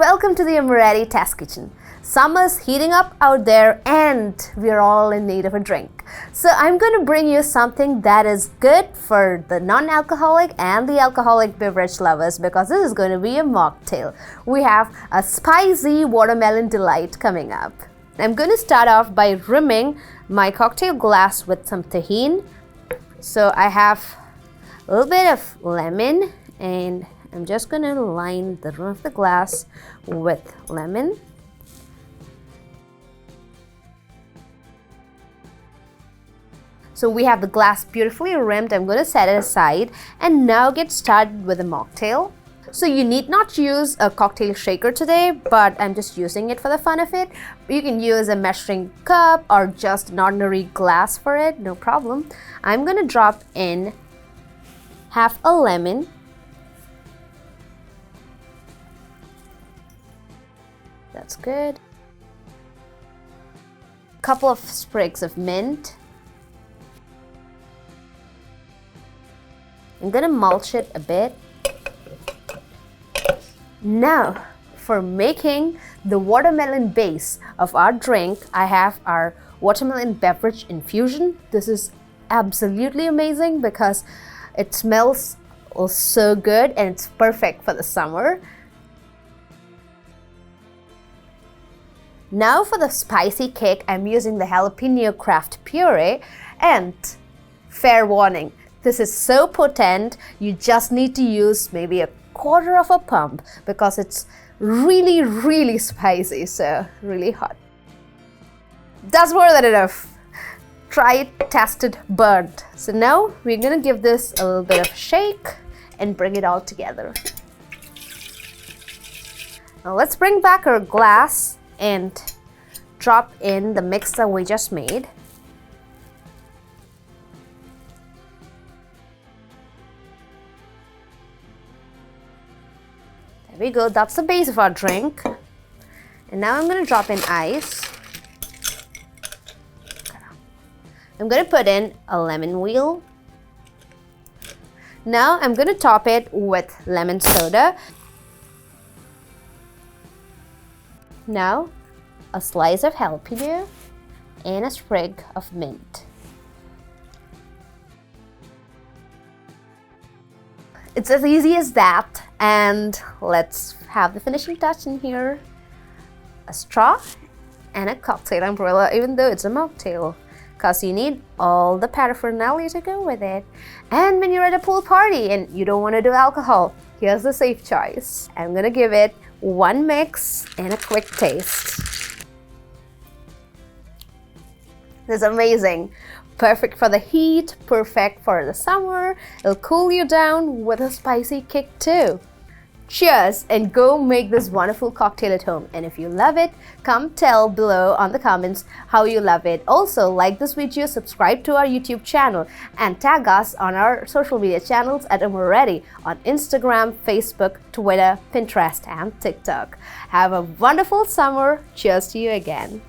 welcome to the Amoretti Test Kitchen. Summer's heating up out there and we're all in need of a drink. So I'm going to bring you something that is good for the non-alcoholic and the alcoholic beverage lovers because this is going to be a mocktail. We have a spicy watermelon delight coming up. I'm going to start off by rimming my cocktail glass with some tahini. So I have a little bit of lemon and I'm just going to line the rim of the glass with lemon. So we have the glass beautifully rimmed. I'm going to set it aside and now get started with a mocktail. So you need not use a cocktail shaker today, but I'm just using it for the fun of it. You can use a measuring cup or just an ordinary glass for it, no problem. I'm going to drop in half a lemon, that's good, a couple of sprigs of mint. I'm gonna mulch it a bit. Now, for making the watermelon base of our drink, I have our Watermelon Beverage Infusion. This is absolutely amazing because it smells so good and it's perfect for the summer. Now for the spicy kick, I'm using the Jalapeño Craft Puree, and fair warning, this is so potent, you just need to use maybe a quarter of a pump because it's really spicy, so really hot. That's more than enough. Tried, tested, burnt. So now we're gonna give this a little bit of a shake and bring it all together. Now let's bring back our glass and drop in the mix that we just made. There we go, that's the base of our drink. And now I'm going to drop in ice. I'm going to put in a lemon wheel. Now I'm going to top it with lemon soda. Now a slice of jalapeno and a sprig of mint. It's as easy as that, and let's have the finishing touch in here. A straw and a cocktail umbrella, even though it's a mocktail, because you need all the paraphernalia to go with it. And when you're at a pool party and you don't want to do alcohol, here's the safe choice. I'm gonna give it one mix and a quick taste. This is amazing. Perfect for the heat, perfect for the summer. It'll cool you down with a spicy kick too. Cheers and go make this wonderful cocktail at home. And if you love it, come tell below on the comments how you love it. Also, like this video, subscribe to our YouTube channel, and tag us on our social media channels at Amoretti on Instagram, Facebook, Twitter, Pinterest, and TikTok. Have a wonderful summer. Cheers to you again.